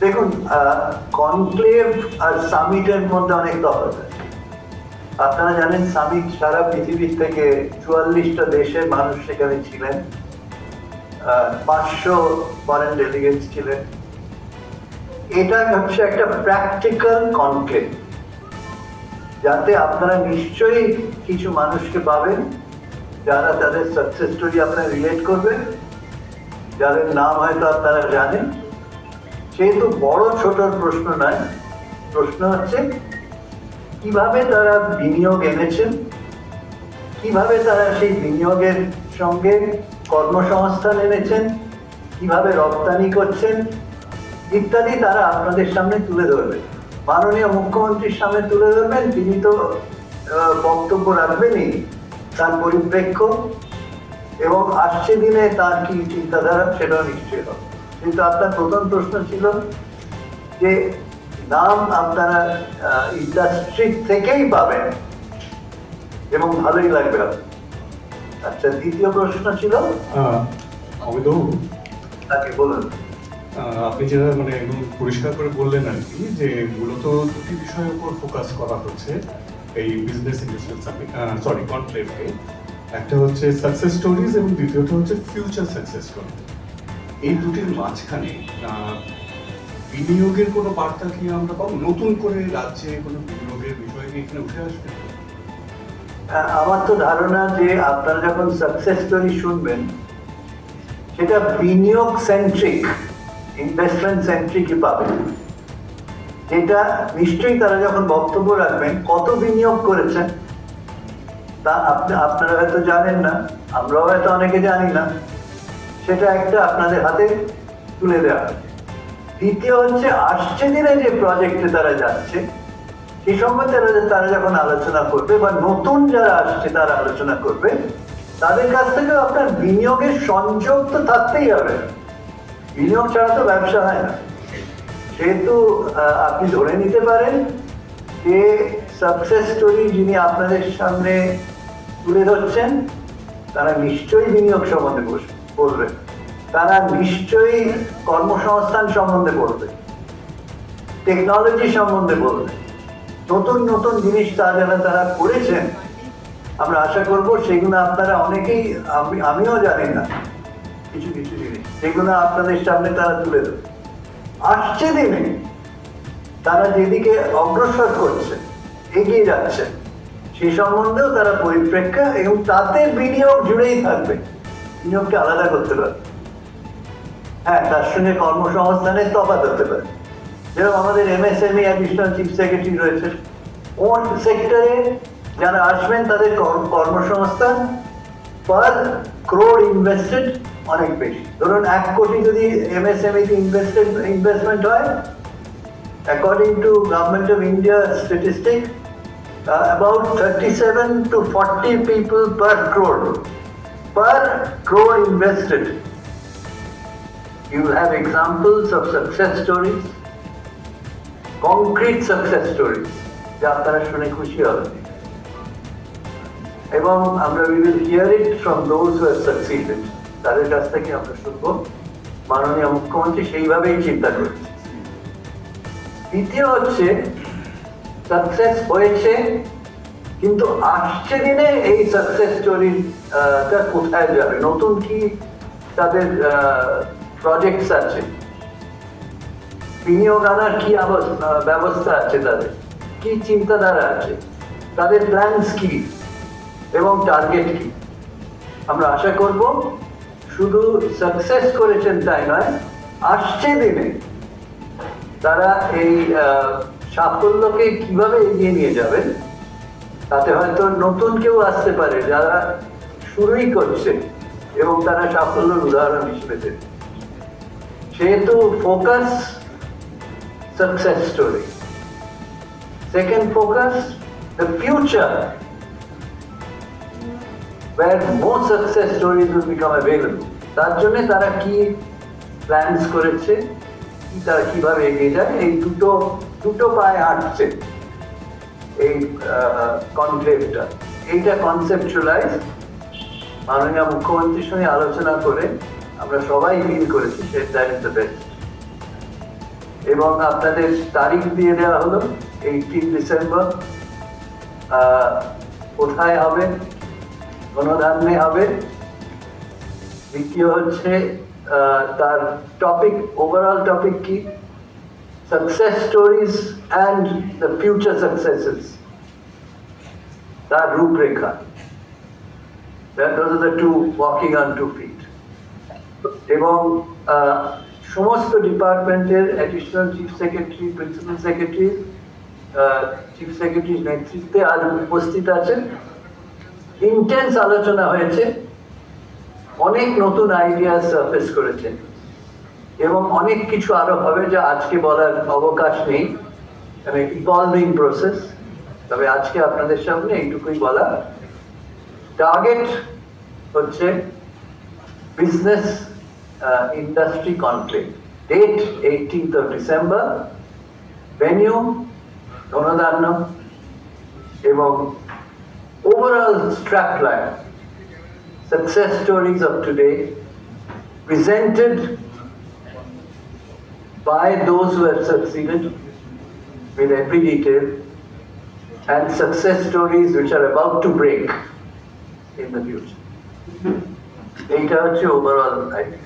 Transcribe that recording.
দেখুন, কনক্লেভ আর সামিটের মধ্যে অনেক তফাৎ আছে। আপনারা জানেন সামিট সারা পৃথিবীর থেকে 44টা দেশের মানুষ সেখানে ছিলেন, 500 ফরেন ডেলিগেটস ছিলেন। এটা হচ্ছে একটা প্র্যাকটিক্যাল কনক্লেভ, যাতে আপনারা নিশ্চয়ই কিছু মানুষকে পাবেন যারা তাদের সাকসেস স্টোরি আপনারা রিলেট করবেন, যাদের নাম হয়তো আপনারা জানেন। সেহেতু বড় ছোটর প্রশ্ন নয়, প্রশ্ন হচ্ছে কিভাবে তারা বিনিয়োগ এনেছেন, কিভাবে তারা সেই বিনিয়োগের সঙ্গে কর্মসংস্থান এনেছেন, কিভাবে রপ্তানি করছেন ইত্যাদি তারা আপনাদের সামনে তুলে ধরবেন। মাননীয় মুখ্যমন্ত্রীর সামনে তুলে ধরবেন, তিনি তো বক্তব্য রাখবেনই, তার পরিপ্রেক্ষ্য এবং আসছে দিনে তার কি চিন্তাধারা সেটাও নিশ্চয়ই হবে। কিন্তু আপনার প্রথম প্রশ্ন ছিল যে নাম আপনারা ইন্ডাস্ট্রি থেকেই পাবেন এবং ভালোই লাগবে। আচ্ছা, দ্বিতীয় প্রশ্ন ছিল তাকে বলুন। আপনি যেটা মানে একদম পরিষ্কার করে বললেন আর কি, যে মূলত দুটি বিষয়ের উপর ফোকাস করা হচ্ছে এই বিজনেস ইনভেস্টমেন্ট সামিট কনক্লেভে। একটা হচ্ছে সাকসেস স্টোরিজ এবং দ্বিতীয়টা হচ্ছে ফিউচার সাকসেস স্টোরি। এই দুটির মাঝখানে বিনিয়োগের কোনো বার্তা কি আমরা পাবো? নতুন করে রাজ্যে কোনো বিনিয়োগের বিষয় কি এখানে উঠে আসবে? আমার তো ধারণা যে আপনারা যখন সাকসেস স্টোরি শুনবেন সেটা বিনিয়োগ সেন্ট্রিক, ইনভেস্টমেন্ট সেন্ট্রিকই পাবেন। যেটা নিশ্চয়ই তারা যখন বক্তব্য রাখবেন কত বিনিয়োগ করেছেন তা আপনারা হয়তো জানেন না, আমরাও হয়তো অনেকে জানি না, সেটা একটা আপনাদের হাতে তুলে দেওয়া। দ্বিতীয় হচ্ছে আসছে দিনে যে প্রজেক্টে তারা যাচ্ছে সেই সম্বন্ধে তারা যখন আলোচনা করবে বা নতুন যারা আসছে তারা আলোচনা করবে, তাদের কাছ থেকে আপনার বিনিয়োগের সংযোগ তো থাকতেই হবে। বিনিয়োগ ছাড়া তো ব্যবসা হয় না। সেহেতু আপনি ধরে নিতে পারেন যে সাকসেস স্টোরি যিনি আপনাদের সামনে তুলে ধরছেন তারা নিশ্চয়ই বিনিয়োগ সম্বন্ধে বলবেন, তারা নিশ্চয়ই কর্মসংস্থান সম্বন্ধে বলবে, টেকনোলজি সম্বন্ধে বলবে, নতুন নতুন জিনিস তারা করেছেন। আমরা আশা করব সেগুলো আপনারা অনেকেই, আমিও জানি না কিছু কিছু জিনিস, সেগুলো আপনাদের সামনে তারা তুলে দেবে। আসছে দিনে তারা যেদিকে অগ্রসর করছে, এগিয়ে যাচ্ছে, সে সম্বন্ধেও তারা পরিপ্রেক্ষা এবং তাতে বিনিয়োগ জুড়েই থাকবে, বিনিয়োগকে আলাদা করতে পারবে। হ্যাঁ, তার সঙ্গে কর্মসংস্থানের তফাৎ হতে পারে। যেরকম আমাদের এমএসএমই অ্যাডিশনাল চিফ সেক্রেটারি রয়েছে, ওর সেক্টরে যারা আসবেন তাদের কর্মসংস্থান পার ক্রোড ইনভেস্টেড অনেক বেশি। ধরুন 1 কোটি যদি এমএসএমইতে ইনভেস্টমেন্ট হয়, according to government of India statistic, about 37 to 40 people per crore invested. You will have examples of success stories, concrete success stories, যা আপনারা শুনে খুশি হবেন। এবং আমরা we will hear it from those who have succeeded. তাদের কাছ থেকে আমরা শুনবো। মাননীয় মুখ্যমন্ত্রী সেইভাবেই চিন্তা করছে। দ্বিতীয় হচ্ছে সাকসেস হয়েছে, কিন্তু আসছে দিনে এই সাকসেস স্টোরিটা কোথায় যাবে, নতুন কি তাদের প্রজেক্টস আছে, বিনিয়োগ আনার কি ব্যবস্থা আছে, তাদের কি চিন্তাধারা আছে, তাদের প্ল্যানস কি এবং টার্গেট কি। আমরা আশা করব শুধু সাকসেস করেছেন তাই নয়, আসছে দিনে তারা এই সাফল্যকে কিভাবে এগিয়ে নিয়ে যাবেন, তাতে হয়তো নতুন কেউ আসতে পারে যারা শুরুই করছে এবং তারা সাফল্যের উদাহরণ হিসেবে দেবে। সেহেতু focus success story. Second focus the future, where more success stories will become available. তার জন্য তারা কি প্ল্যানস করেছে, তারা কিভাবে এগিয়ে যায়, এই দুটো পায়ে হাঁটছে এই কনক্লেভটা। এইটা কনসেপচুয়ালাইজ মাননীয় মুখ্যমন্ত্রীর সঙ্গে আলোচনা করে আমরা সবাই ফিল করেছি দ্যাট ইজ দ্য বেস্ট। এবং আপনাদের তারিখ দিয়ে দেওয়া হলো 18 ডিসেম্বর। কোথায় হবে? গণধান্যে হবে। দ্বিতীয় হচ্ছে তার টপিক, ওভারঅল টপিক কি? Success stories and the future সাকসেসেস, তার রূপরেখা। Those are the two walking on 2 feet. এবং সমস্ত ডিপার্টমেন্টের additional chief secretary, principal secretary, chief সেক্রেটারির নেতৃত্বে আজ উপস্থিত আছেন। ইন্টেন্স আলোচনা হয়েছে, অনেক নতুন আইডিয়া সার্ফেস করেছেন এবং অনেক কিছু আরো হবে যা আজকে বলার অবকাশ নেই, মানে ইভলভিং প্রসেস। তবে আজকে আপনাদের সামনে এইটুকুই বলা। টার্গেট হচ্ছে business industry conclave, date 18th of December, venue Dhanadhanya, এবং overall strapline, success stories of today presented by those who have succeeded with every detail, and success stories which are about to break in the future. Eight hours overall, I think.